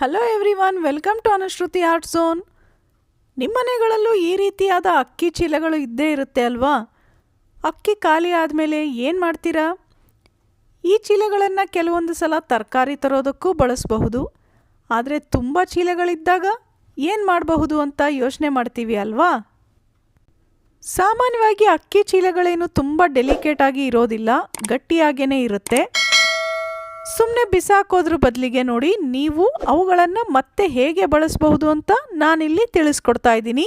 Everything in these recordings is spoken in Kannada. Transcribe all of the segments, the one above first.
Hello everyone, welcome to Anushruti art zone. ನಿಮ್ಮ ಮನೆಗಳಲ್ಲೂ ಈ ರೀತಿಯಾದ ಅಕ್ಕಿ ಚೀಲಗಳು ಇದ್ದೇ ಇರುತ್ತೆ ಅಲ್ವಾ? ಅಕ್ಕಿ ಖಾಲಿ ಆದಮೇಲೆ ಏನು ಮಾಡ್ತೀರಾ? ಈ ಚೀಲಗಳನ್ನು ಕೆಲವೊಂದು ಸಲ ತರಕಾರಿ ತರೋದಕ್ಕೂ ಬಳಸಬಹುದು. ಆದರೆ ತುಂಬ ಚೀಲಗಳಿದ್ದಾಗ ಏನು ಮಾಡಬಹುದು ಅಂತ ಯೋಚನೆ ಮಾಡ್ತೀವಿ ಅಲ್ವಾ? ಸಾಮಾನ್ಯವಾಗಿ ಅಕ್ಕಿ ಚೀಲಗಳೇನು ತುಂಬ ಡೆಲಿಕೇಟಾಗಿ ಇರೋದಿಲ್ಲ, ಗಟ್ಟಿಯಾಗೇ ಇರುತ್ತೆ. ಸುಮ್ಮನೆ ಬಿಸಾಕೋದ್ರ ಬದಲಿಗೆ ನೋಡಿ, ನೀವು ಅವುಗಳನ್ನು ಮತ್ತೆ ಹೇಗೆ ಬಳಸಬಹುದು ಅಂತ ನಾನಿಲ್ಲಿ ತಿಳಿಸ್ಕೊಡ್ತಾ ಇದ್ದೀನಿ.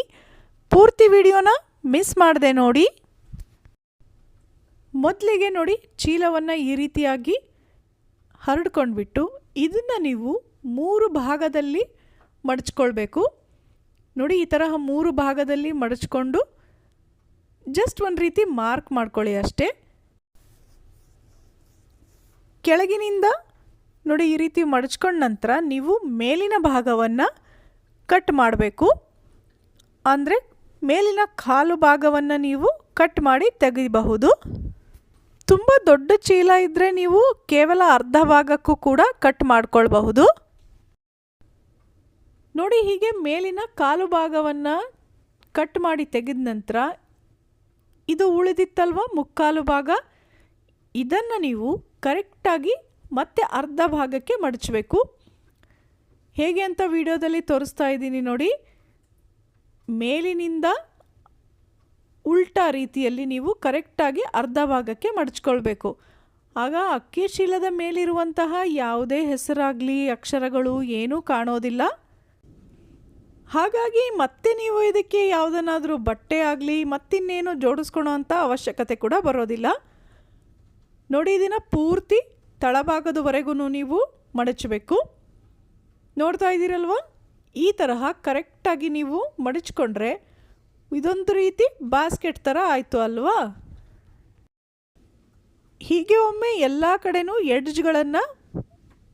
ಪೂರ್ತಿ ವಿಡಿಯೋನ ಮಿಸ್ ಮಾಡದೆ ನೋಡಿ. ಮೊದಲಿಗೆ ನೋಡಿ, ಚೀಲವನ್ನು ಈ ರೀತಿಯಾಗಿ ಹರಡ್ಕೊಂಡ್ಬಿಟ್ಟು ಇದನ್ನು ನೀವು 3 ಭಾಗದಲ್ಲಿ ಮಡಚ್ಕೊಳ್ಬೇಕು. ನೋಡಿ, ಈ ತರಹ 3 ಭಾಗದಲ್ಲಿ ಮಡಚ್ಕೊಂಡು ಜಸ್ಟ್ ಒಂದು ರೀತಿ ಮಾರ್ಕ್ ಮಾಡ್ಕೊಳ್ಳಿ ಅಷ್ಟೇ. ಕೆಳಗಿನಿಂದ ನೋಡಿ ಈ ರೀತಿ ಮಡಚ್ಕೊಂಡ ನಂತರ ನೀವು ಮೇಲಿನ ಭಾಗವನ್ನು ಕಟ್ ಮಾಡಬೇಕು. ಅಂದರೆ ಮೇಲಿನ ಕಾಲು ಭಾಗವನ್ನು ನೀವು ಕಟ್ ಮಾಡಿ ತೆಗಿಬಹುದು. ತುಂಬ ದೊಡ್ಡ ಚೀಲ ಇದ್ದರೆ ನೀವು ಕೇವಲ ಅರ್ಧ ಭಾಗಕ್ಕೂ ಕೂಡ ಕಟ್ ಮಾಡ್ಕೊಳ್ಬಹುದು. ನೋಡಿ, ಹೀಗೆ ಮೇಲಿನ ಕಾಲು ಭಾಗವನ್ನು ಕಟ್ ಮಾಡಿ ತೆಗೆದ ನಂತರ ಇದು ಉಳಿದಿತ್ತಲ್ವ ಮುಕ್ಕಾಲು ಭಾಗ, ಇದನ್ನು ನೀವು ಕರೆಕ್ಟಾಗಿ ಮತ್ತೆ ಅರ್ಧ ಭಾಗಕ್ಕೆ ಮಡಚಬೇಕು. ಹೇಗೆ ಅಂತ ವಿಡಿಯೋದಲ್ಲಿ ತೋರಿಸ್ತಾ ಇದ್ದೀನಿ ನೋಡಿ. ಮೇಲಿನಿಂದ ಉಲ್ಟಾ ರೀತಿಯಲ್ಲಿ ನೀವು ಕರೆಕ್ಟಾಗಿ ಅರ್ಧ ಭಾಗಕ್ಕೆ ಮಡಚ್ಕೊಳ್ಬೇಕು. ಆಗ ಅಕ್ಕಿ ಚೀಲದ ಮೇಲಿರುವಂತಹ ಯಾವುದೇ ಹೆಸರಾಗಲಿ ಅಕ್ಷರಗಳು ಏನೂ ಕಾಣೋದಿಲ್ಲ. ಹಾಗಾಗಿ ಮತ್ತೆ ನೀವು ಇದಕ್ಕೆ ಯಾವುದನ್ನಾದರೂ ಬಟ್ಟೆ ಆಗಲಿ ಮತ್ತಿನ್ನೇನು ಜೋಡಿಸ್ಕೊಳೋ ಅಂಥ ಅವಶ್ಯಕತೆ ಕೂಡ ಬರೋದಿಲ್ಲ. ನೋಡಿ, ಇದನ್ನು ಪೂರ್ತಿ ತಳಭಾಗದವರೆಗೂ ನೀವು ಮಡಚಬೇಕು. ನೋಡ್ತಾ ಇದ್ದೀರಲ್ವ? ಈ ತರಹ ಕರೆಕ್ಟಾಗಿ ನೀವು ಮಡಚ್ಕೊಂಡ್ರೆ ಇದೊಂದು ರೀತಿ ಬಾಸ್ಕೆಟ್ ಥರ ಆಯಿತು ಅಲ್ವಾ? ಹೀಗೆ ಒಮ್ಮೆ ಎಲ್ಲ ಕಡೆನೂ ಎಡ್ಜ್ಗಳನ್ನು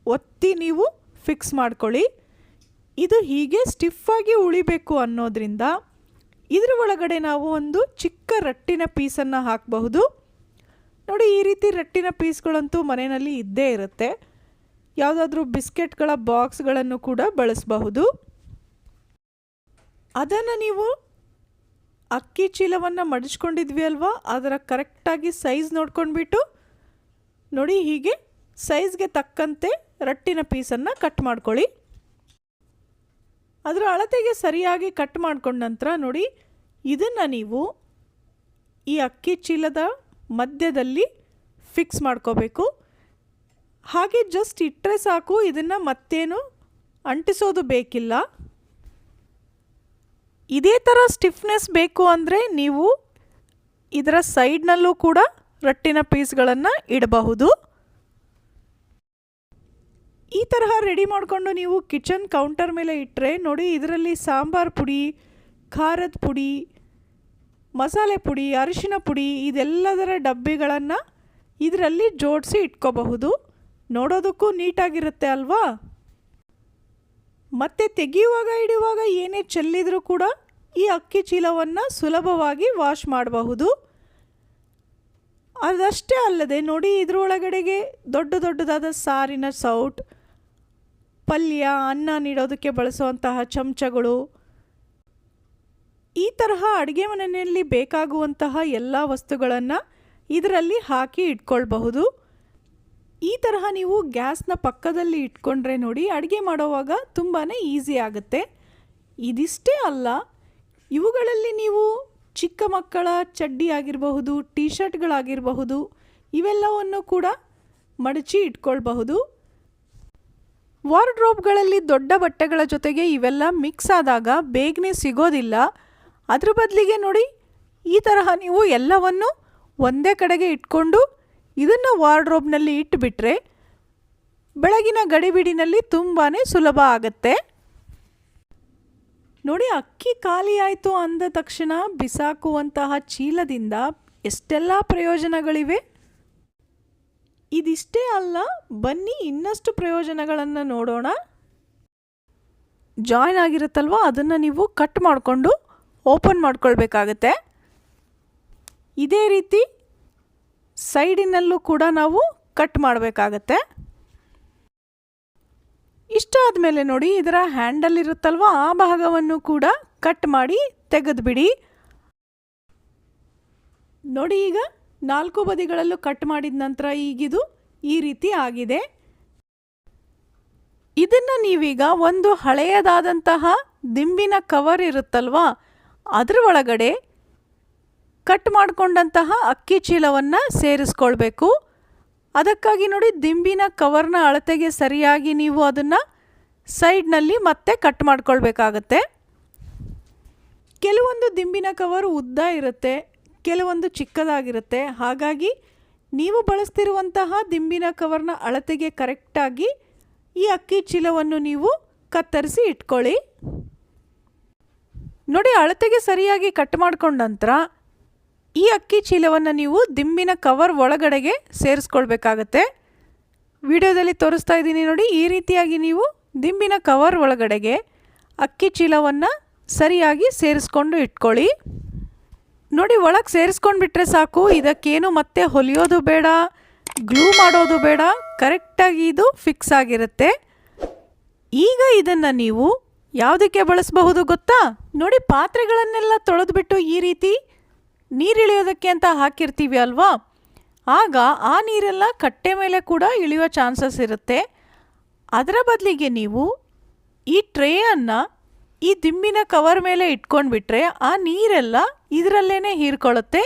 ಒತ್ತಿ ನೀವು ಫಿಕ್ಸ್ ಮಾಡ್ಕೊಳ್ಳಿ. ಇದು ಹೀಗೆ ಸ್ಟಿಫಾಗಿ ಉಳಿಬೇಕು ಅನ್ನೋದ್ರಿಂದ ಇದರ ಒಳಗಡೆ ನಾವು ಒಂದು ಚಿಕ್ಕ ರಟ್ಟಿನ ಪೀಸನ್ನು ಹಾಕಬಹುದು. ನೋಡಿ, ಈ ರೀತಿ ರಟ್ಟಿನ ಪೀಸ್ಗಳಂತೂ ಮನೆಯಲ್ಲಿ ಇದ್ದೇ ಇರುತ್ತೆ. ಯಾವುದಾದ್ರೂ ಬಿಸ್ಕೆಟ್ಗಳ ಬಾಕ್ಸ್ಗಳನ್ನು ಕೂಡ ಬಳಸಬಹುದು. ಅದನ್ನು ನೀವು ಅಕ್ಕಿ ಚೀಲವನ್ನು ಮಡಚ್ಕೊಂಡಿದ್ವಿ ಅಲ್ವಾ, ಅದರ ಕರೆಕ್ಟಾಗಿ ಸೈಜ್ ನೋಡ್ಕೊಂಡ್ಬಿಟ್ಟು ನೋಡಿ ಹೀಗೆ ಸೈಜ್ಗೆ ತಕ್ಕಂತೆ ರಟ್ಟಿನ ಪೀಸನ್ನು ಕಟ್ ಮಾಡ್ಕೊಳ್ಳಿ. ಅದರ ಅಳತೆಗೆ ಸರಿಯಾಗಿ ಕಟ್ ಮಾಡ್ಕೊಂಡ ನಂತರ ನೋಡಿ, ಇದನ್ನು ನೀವು ಈ ಅಕ್ಕಿ ಚೀಲದ ಮಧ್ಯದಲ್ಲಿ ಫಿಕ್ಸ್ ಮಾಡ್ಕೋಬೇಕು. ಹಾಗೆ ಜಸ್ಟ್ ಇಟ್ಟರೆ ಸಾಕು, ಇದನ್ನು ಮತ್ತೇನು ಅಂಟಿಸೋದು ಬೇಕಿಲ್ಲ. ಇದೇ ಥರ ಸ್ಟಿಫ್ನೆಸ್ ಬೇಕು ಅಂದರೆ ನೀವು ಇದರ ಸೈಡ್ನಲ್ಲೂ ಕೂಡ ರಟ್ಟಿನ ಪೀಸ್ಗಳನ್ನು ಇಡಬಹುದು. ಈ ತರಹ ರೆಡಿ ಮಾಡಿಕೊಂಡು ನೀವು ಕಿಚನ್ ಕೌಂಟರ್ ಮೇಲೆ ಇಟ್ಟರೆ ನೋಡಿ, ಇದರಲ್ಲಿ ಸಾಂಬಾರು ಪುಡಿ, ಖಾರದ ಪುಡಿ, ಮಸಾಲೆ ಪುಡಿ, ಅರಿಶಿನ ಪುಡಿ ಇದೆಲ್ಲದರ ಡಬ್ಬಿಗಳನ್ನು ಇದರಲ್ಲಿ ಜೋಡಿಸಿ ಇಟ್ಕೋಬಹುದು. ನೋಡೋದಕ್ಕೂ ನೀಟಾಗಿರುತ್ತೆ ಅಲ್ವಾ? ಮತ್ತು ತೆಗೆಯುವಾಗ ಇಡುವಾಗ ಏನೇ ಚೆಲ್ಲಿದರೂ ಕೂಡ ಈ ಅಕ್ಕಿ ಚೀಲವನ್ನು ಸುಲಭವಾಗಿ ವಾಶ್ ಮಾಡಬಹುದು. ಅದಷ್ಟೇ ಅಲ್ಲದೆ ನೋಡಿ, ಇದರೊಳಗಡೆಗೆ ದೊಡ್ಡದಾದ ಸಾರಿನ ಸೌಟ್, ಪಲ್ಯ, ಅನ್ನ ನೀಡೋದಕ್ಕೆ ಬಳಸುವಂತಹ ಚಮಚಗಳು, ಈ ತರಹ ಅಡುಗೆ ಮನೆಯಲ್ಲಿ ಬೇಕಾಗುವಂತಹ ಎಲ್ಲ ವಸ್ತುಗಳನ್ನು ಇದರಲ್ಲಿ ಹಾಕಿ ಇಟ್ಕೊಳ್ಬಹುದು. ಈ ತರಹ ನೀವು ಗ್ಯಾಸ್ನ ಪಕ್ಕದಲ್ಲಿ ಇಟ್ಕೊಂಡ್ರೆ ನೋಡಿ, ಅಡುಗೆ ಮಾಡೋವಾಗ ತುಂಬಾ ಈಸಿ ಆಗುತ್ತೆ. ಇದಿಷ್ಟೇ ಅಲ್ಲ, ಇವುಗಳಲ್ಲಿ ನೀವು ಚಿಕ್ಕ ಮಕ್ಕಳ ಚಡ್ಡಿ ಆಗಿರಬಹುದು, ಟೀ ಶರ್ಟ್ಗಳಾಗಿರಬಹುದು, ಇವೆಲ್ಲವನ್ನು ಕೂಡ ಮಡಚಿ ಇಟ್ಕೊಳ್ಬಹುದು. ವಾರ್ಡ್ರೋಬ್ಗಳಲ್ಲಿ ದೊಡ್ಡ ಬಟ್ಟೆಗಳ ಜೊತೆಗೆ ಇವೆಲ್ಲ ಮಿಕ್ಸ್ ಆದಾಗ ಬೇಗನೆ ಸಿಗೋದಿಲ್ಲ. ಅದ್ರ ಬದಲಿಗೆ ನೋಡಿ, ಈ ತರಹ ನೀವು ಎಲ್ಲವನ್ನು ಒಂದೇ ಕಡೆಗೆ ಇಟ್ಕೊಂಡು ಇದನ್ನು ವಾರ್ಡ್ರೋಬ್ನಲ್ಲಿ ಇಟ್ಟುಬಿಟ್ರೆ ಬೆಳಗಿನ ಗಡಿಬಿಡಿನಲ್ಲಿ ತುಂಬಾ ಸುಲಭ ಆಗುತ್ತೆ. ನೋಡಿ, ಅಕ್ಕಿ ಖಾಲಿ ಆಯಿತು ಅಂದ ತಕ್ಷಣ ಬಿಸಾಕುವಂತಹ ಚೀಲದಿಂದ ಎಷ್ಟೆಲ್ಲ ಪ್ರಯೋಜನಗಳಿವೆ. ಇದಿಷ್ಟೇ ಅಲ್ಲ, ಬನ್ನಿ ಇನ್ನಷ್ಟು ಪ್ರಯೋಜನಗಳನ್ನು ನೋಡೋಣ. ಜಾಯಿನ್ ಆಗಿರುತ್ತಲ್ವ, ಅದನ್ನು ನೀವು ಕಟ್ ಮಾಡಿಕೊಂಡು ಓಪನ್ ಮಾಡ್ಕೊಳ್ಬೇಕಾಗತ್ತೆ. ಇದೇ ರೀತಿ ಸೈಡಿನಲ್ಲೂ ಕೂಡ ನಾವು ಕಟ್ ಮಾಡಬೇಕಾಗತ್ತೆ. ಇಷ್ಟಾದಮೇಲೆ ನೋಡಿ ಇದರ ಹ್ಯಾಂಡಲ್ ಇರುತ್ತಲ್ವ ಆ ಭಾಗವನ್ನು ಕೂಡ ಕಟ್ ಮಾಡಿ ತೆಗೆದುಬಿಡಿ. ನೋಡಿ ಈಗ 4 ಬದಿಗಳಲ್ಲೂ ಕಟ್ ಮಾಡಿದ ನಂತರ ಈಗಿದು ಈ ರೀತಿ ಆಗಿದೆ. ಇದನ್ನು ನೀವೀಗ ಒಂದು ಹಳೆಯದಾದಂತಹ ದಿಂಬಿನ ಕವರ್ ಇರುತ್ತಲ್ವಾ ಅದರ ಒಳಗಡೆ ಕಟ್ ಮಾಡಿಕೊಂಡಂತಹ ಅಕ್ಕಿ ಚೀಲವನ್ನು ಸೇರಿಸ್ಕೊಳ್ಬೇಕು. ಅದಕ್ಕಾಗಿ ನೋಡಿ ದಿಂಬಿನ ಕವರ್ನ ಅಳತೆಗೆ ಸರಿಯಾಗಿ ನೀವು ಅದನ್ನು ಸೈಡ್ನಲ್ಲಿ ಮತ್ತೆ ಕಟ್ ಮಾಡ್ಕೊಳ್ಬೇಕಾಗತ್ತೆ. ಕೆಲವೊಂದು ದಿಂಬಿನ ಕವರ್ ಉದ್ದ ಇರುತ್ತೆ, ಕೆಲವೊಂದು ಚಿಕ್ಕದಾಗಿರುತ್ತೆ. ಹಾಗಾಗಿ ನೀವು ಬಳಸ್ತಿರುವಂತಹ ದಿಂಬಿನ ಕವರ್ನ ಅಳತೆಗೆ ಕರೆಕ್ಟಾಗಿ ಈ ಅಕ್ಕಿ ಚೀಲವನ್ನು ನೀವು ಕತ್ತರಿಸಿ ಇಟ್ಕೊಳ್ಳಿ. ನೋಡಿ ಅಳತೆಗೆ ಸರಿಯಾಗಿ ಕಟ್ ಮಾಡ್ಕೊಂಡ ನಂತರ ಈ ಅಕ್ಕಿ ಚೀಲವನ್ನು ನೀವು ದಿಂಬಿನ ಕವರ್ ಒಳಗಡೆಗೆ ಸೇರಿಸ್ಕೊಳ್ಬೇಕಾಗತ್ತೆ. ವಿಡಿಯೋದಲ್ಲಿ ತೋರಿಸ್ತಾ ಇದ್ದೀನಿ ನೋಡಿ, ಈ ರೀತಿಯಾಗಿ ನೀವು ದಿಂಬಿನ ಕವರ್ ಒಳಗಡೆಗೆ ಅಕ್ಕಿ ಚೀಲವನ್ನು ಸರಿಯಾಗಿ ಸೇರಿಸ್ಕೊಂಡು ಇಟ್ಕೊಳ್ಳಿ. ನೋಡಿ ಒಳಗೆ ಸೇರಿಸ್ಕೊಂಡು ಬಿಟ್ಟರೆ ಸಾಕು, ಇದಕ್ಕೇನು ಮತ್ತೆ ಹೊಲಿಯೋದು ಬೇಡ, ಗ್ಲೂ ಮಾಡೋದು ಬೇಡ, ಕರೆಕ್ಟಾಗಿ ಇದು ಫಿಕ್ಸ್ ಆಗಿರುತ್ತೆ. ಈಗ ಇದನ್ನು ನೀವು ಯಾವುದಕ್ಕೆ ಬಳಸಬಹುದು ಗೊತ್ತಾ? ನೋಡಿ ಪಾತ್ರೆಗಳನ್ನೆಲ್ಲ ತೊಳೆದ್ಬಿಟ್ಟು ಈ ರೀತಿ ನೀರಿಳಿಯೋದಕ್ಕೆ ಅಂತ ಹಾಕಿರ್ತೀವಿ ಅಲ್ವಾ, ಆಗ ಆ ನೀರೆಲ್ಲ ಕಟ್ಟೆ ಮೇಲೆ ಕೂಡ ಇಳಿಯೋ ಚಾನ್ಸಸ್ ಇರುತ್ತೆ. ಅದರ ಬದಲಿಗೆ ನೀವು ಈ ಟ್ರೇಯನ್ನು ಈ ದಿಂಬಿನ ಕವರ್ ಮೇಲೆ ಇಟ್ಕೊಂಡ್ಬಿಟ್ರೆ ಆ ನೀರೆಲ್ಲ ಇದರಲ್ಲೇ ಹೀರ್ಕೊಳ್ಳುತ್ತೆ.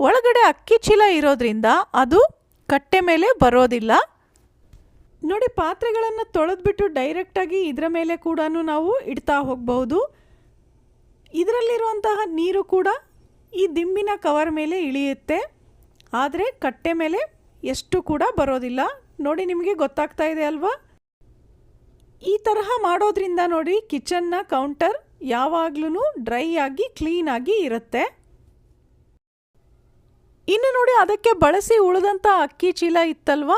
ಒಳಗಡೆ ಅಕ್ಕಿ ಚೀಲ ಇರೋದ್ರಿಂದ ಅದು ಕಟ್ಟೆ ಮೇಲೆ ಬರೋದಿಲ್ಲ. ನೋಡಿ ಪಾತ್ರೆಗಳನ್ನು ತೊಳೆದ್ಬಿಟ್ಟು ಡೈರೆಕ್ಟಾಗಿ ಇದರ ಮೇಲೆ ಕೂಡ ನಾವು ಇಡ್ತಾ ಹೋಗಬಹುದು. ಇದರಲ್ಲಿರುವಂತಹ ನೀರು ಕೂಡ ಈ ದಿಂಬಿನ ಕವರ್ ಮೇಲೆ ಇಳಿಯುತ್ತೆ, ಆದರೆ ಕಟ್ಟೆ ಮೇಲೆ ಎಷ್ಟು ಕೂಡ ಬರೋದಿಲ್ಲ. ನೋಡಿ ನಿಮಗೆ ಗೊತ್ತಾಗ್ತಾ ಇದೆ ಅಲ್ವಾ? ಈ ತರಹ ಮಾಡೋದ್ರಿಂದ ನೋಡಿ ಕಿಚನ್ನ ಕೌಂಟರ್ ಯಾವಾಗ್ಲೂ ಡ್ರೈ ಆಗಿ ಕ್ಲೀನಾಗಿ ಇರುತ್ತೆ. ಇನ್ನು ನೋಡಿ ಅದಕ್ಕೆ ಬಳಸಿ ಉಳಿದಂಥ ಅಕ್ಕಿ ಚೀಲ ಇತ್ತಲ್ವ,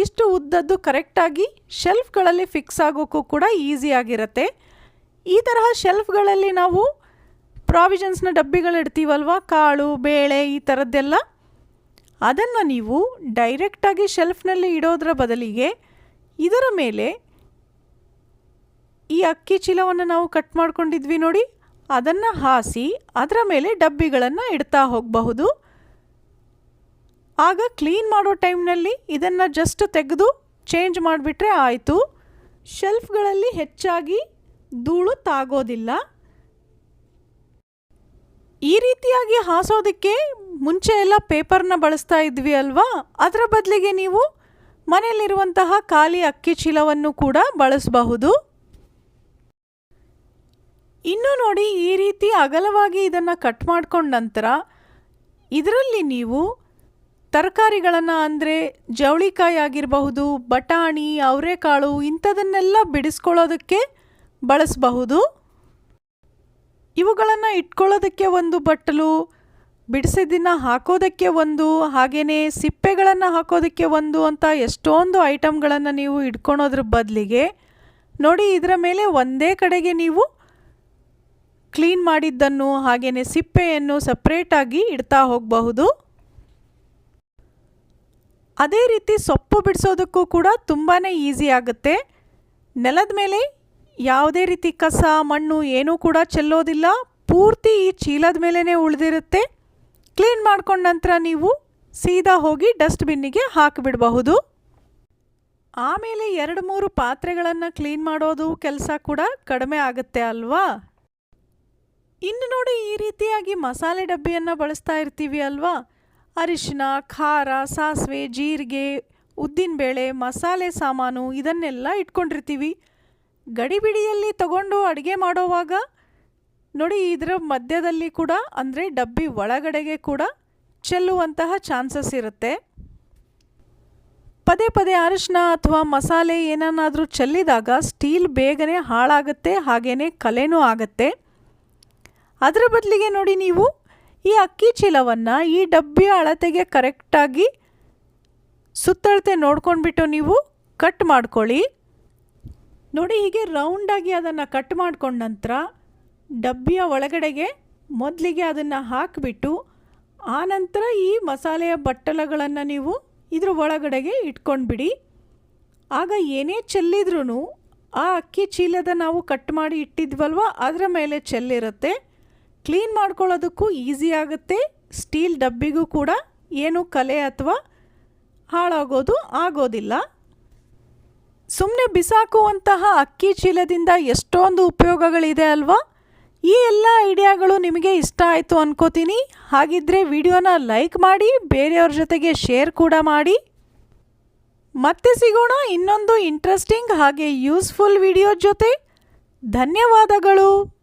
ಇಷ್ಟು ಉದ್ದದ್ದು ಕರೆಕ್ಟಾಗಿ ಶೆಲ್ಫ್ಗಳಲ್ಲಿ ಫಿಕ್ಸ್ ಆಗೋಕ್ಕೂ ಕೂಡ ಈಸಿಯಾಗಿರುತ್ತೆ. ಈ ತರಹ ಶೆಲ್ಫ್ಗಳಲ್ಲಿ ನಾವು ಪ್ರಾವಿಷನ್ಸ್ನ ಡಬ್ಬಿಗಳಿಡ್ತೀವಲ್ವ, ಕಾಳು ಬೇಳೆ ಈ ಥರದ್ದೆಲ್ಲ, ಅದನ್ನು ನೀವು ಡೈರೆಕ್ಟಾಗಿ ಶೆಲ್ಫ್ನಲ್ಲಿ ಇಡೋದ್ರ ಬದಲಿಗೆ ಇದರ ಮೇಲೆ ಈ ಅಕ್ಕಿ ಚೀಲವನ್ನು ನಾವು ಕಟ್ ಮಾಡ್ಕೊಂಡಿದ್ವಿ ನೋಡಿ, ಅದನ್ನು ಹಾಸಿ ಅದರ ಮೇಲೆ ಡಬ್ಬಿಗಳನ್ನು ಇಡ್ತಾ ಹೋಗಬಹುದು. ಆಗ ಕ್ಲೀನ್ ಮಾಡೋ ಟೈಮ್ನಲ್ಲಿ ಇದನ್ನು ಜಸ್ಟ್ ತೆಗೆದು ಚೇಂಜ್ ಮಾಡಿಬಿಟ್ರೆ ಆಯಿತು. ಶೆಲ್ಫ್ಗಳಲ್ಲಿ ಹೆಚ್ಚಾಗಿ ಧೂಳು ತಾಗೋದಿಲ್ಲ. ಈ ರೀತಿಯಾಗಿ ಹಾಸೋದಕ್ಕೆ ಮುಂಚೆ ಎಲ್ಲ ಪೇಪರ್ನ ಬಳಸ್ತಾ ಇದ್ವಿ ಅಲ್ವಾ, ಅದರ ಬದಲಿಗೆ ನೀವು ಮನೆಯಲ್ಲಿರುವಂತಹ ಖಾಲಿ ಅಕ್ಕಿ ಚೀಲವನ್ನು ಕೂಡ ಬಳಸಬಹುದು. ಇನ್ನು ನೋಡಿ ಈ ರೀತಿ ಅಗಲವಾಗಿ ಇದನ್ನು ಕಟ್ ಮಾಡ್ಕೊಂಡ ನಂತರ ಇದರಲ್ಲಿ ನೀವು ತರಕಾರಿಗಳನ್ನು ಅಂದರೆ ಜವಳಿಕಾಯಿ ಆಗಿರಬಹುದು, ಬಟಾಣಿ, ಅವರೆಕಾಳು ಇಂಥದನ್ನೆಲ್ಲ ಬಿಡಿಸ್ಕೊಳ್ಳೋದಕ್ಕೆ ಬಳಸಬಹುದು. ಇವುಗಳನ್ನು ಇಟ್ಕೊಳ್ಳೋದಕ್ಕೆ ಒಂದು ಬಟ್ಟಲು, ಬಿಡಿಸಿದ್ದನ್ನು ಹಾಕೋದಕ್ಕೆ ಒಂದು, ಹಾಗೆಯೇ ಸಿಪ್ಪೆಗಳನ್ನು ಹಾಕೋದಕ್ಕೆ ಒಂದು ಅಂತ ಎಷ್ಟೊಂದು ಐಟಮ್ಗಳನ್ನು ನೀವು ಇಟ್ಕೊಳೋದ್ರ ಬದಲಿಗೆ ನೋಡಿ ಇದರ ಮೇಲೆ ಒಂದೇ ಕಡೆಗೆ ನೀವು ಕ್ಲೀನ್ ಮಾಡಿದ್ದನ್ನು ಹಾಗೆಯೇ ಸಿಪ್ಪೆಯನ್ನು ಸಪ್ರೇಟಾಗಿ ಇಡ್ತಾ ಹೋಗಬಹುದು. ಅದೇ ರೀತಿ ಸೊಪ್ಪು ಬಿಡಿಸೋದಕ್ಕೂ ಕೂಡ ತುಂಬಾ ಈಸಿ ಆಗುತ್ತೆ. ನೆಲದ ಮೇಲೆ ಯಾವುದೇ ರೀತಿ ಕಸ ಮಣ್ಣು ಏನೂ ಕೂಡ ಚೆಲ್ಲೋದಿಲ್ಲ, ಪೂರ್ತಿ ಈ ಚೀಲದ ಮೇಲೇ ಉಳಿದಿರುತ್ತೆ. ಕ್ಲೀನ್ ಮಾಡ್ಕೊಂಡ ನಂತರ ನೀವು ಸೀದಾ ಹೋಗಿ ಡಸ್ಟ್ಬಿನ್ನಿಗೆ ಹಾಕಿಬಿಡಬಹುದು. ಆಮೇಲೆ 2-3 ಪಾತ್ರೆಗಳನ್ನು ಕ್ಲೀನ್ ಮಾಡೋದು ಕೆಲಸ ಕೂಡ ಕಡಿಮೆ ಆಗುತ್ತೆ ಅಲ್ವಾ? ಇನ್ನು ನೋಡಿ ಈ ರೀತಿಯಾಗಿ ಮಸಾಲೆ ಡಬ್ಬಿಯನ್ನು ಬಳಸ್ತಾ ಇರ್ತೀವಿ ಅಲ್ವಾ, ಅರಿಶಿನ, ಖಾರ, ಸಾಸಿವೆ, ಜೀರಿಗೆ, ಉದ್ದಿನಬೇಳೆ, ಮಸಾಲೆ ಸಾಮಾನು ಇದನ್ನೆಲ್ಲ ಇಟ್ಕೊಂಡಿರ್ತೀವಿ. ಗಡಿಬಿಡಿಯಲ್ಲಿ ತಗೊಂಡು ಅಡುಗೆ ಮಾಡೋವಾಗ ನೋಡಿ ಇದರ ಮಧ್ಯದಲ್ಲಿ ಕೂಡ ಅಂದರೆ ಡಬ್ಬಿ ಒಳಗಡೆಗೆ ಕೂಡ ಚೆಲ್ಲುವಂತಹ ಚಾನ್ಸಸ್ ಇರುತ್ತೆ. ಪದೇ ಪದೇ ಅರಿಶಿನ ಅಥವಾ ಮಸಾಲೆ ಏನನ್ನಾದರೂ ಚೆಲ್ಲಿದಾಗ ಸ್ಟೀಲ್ ಬೇಗನೆ ಹಾಳಾಗುತ್ತೆ, ಹಾಗೆಯೇ ಕಲೆನೂ ಆಗುತ್ತೆ. ಅದರ ಬದಲಿಗೆ ನೋಡಿ ನೀವು ಈ ಅಕ್ಕಿ ಚೀಲವನ್ನು ಈ ಡಬ್ಬಿಯ ಅಳತೆಗೆ ಕರೆಕ್ಟಾಗಿ ಸುತ್ತಳತೆ ನೋಡ್ಕೊಂಡ್ಬಿಟ್ಟು ನೀವು ಕಟ್ ಮಾಡ್ಕೊಳ್ಳಿ. ನೋಡಿ ಹೀಗೆ ರೌಂಡಾಗಿ ಅದನ್ನು ಕಟ್ ಮಾಡ್ಕೊಂಡ ನಂತರ ಡಬ್ಬಿಯ ಒಳಗಡೆಗೆ ಮೊದಲಿಗೆ ಅದನ್ನು ಹಾಕಿಬಿಟ್ಟು ಆನಂತರ ಈ ಮಸಾಲೆಯ ಬಟ್ಟಲುಗಳನ್ನು ನೀವು ಇದ್ರ ಒಳಗಡೆಗೆ ಇಟ್ಕೊಂಡ್ಬಿಡಿ. ಆಗ ಏನೇ ಚೆಲ್ಲಿದ್ರೂ ಆ ಅಕ್ಕಿ ಚೀಲದ ನಾವು ಕಟ್ ಮಾಡಿ ಇಟ್ಟಿದ್ವಲ್ವ ಅದರ ಮೇಲೆ ಚೆಲ್ಲಿರುತ್ತೆ. ಕ್ಲೀನ್ ಮಾಡ್ಕೊಳ್ಳೋದಕ್ಕೂ ಈಸಿ ಆಗುತ್ತೆ. ಸ್ಟೀಲ್ ಡಬ್ಬಿಗೂ ಕೂಡ ಏನು ಕಲೆ ಅಥವಾ ಹಾಳಾಗೋದು ಆಗೋದಿಲ್ಲ. ಸುಮ್ಮನೆ ಬಿಸಾಕುವಂತಹ ಅಕ್ಕಿ ಚೀಲದಿಂದ ಎಷ್ಟೊಂದು ಉಪಯೋಗಗಳಿದೆ ಅಲ್ವಾ? ಈ ಎಲ್ಲ ಐಡಿಯಾಗಳು ನಿಮಗೆ ಇಷ್ಟ ಆಯಿತು ಅನ್ಕೋತೀನಿ. ಹಾಗಿದ್ರೆ ವಿಡಿಯೋನ ಲೈಕ್ ಮಾಡಿ, ಬೇರೆಯವ್ರ ಜೊತೆಗೆ ಶೇರ್ ಕೂಡ ಮಾಡಿ. ಮತ್ತೆ ಸಿಗೋಣ ಇನ್ನೊಂದು ಇಂಟ್ರೆಸ್ಟಿಂಗ್ ಹಾಗೆ ಯೂಸ್ಫುಲ್ ವಿಡಿಯೋ ಜೊತೆ. ಧನ್ಯವಾದಗಳು.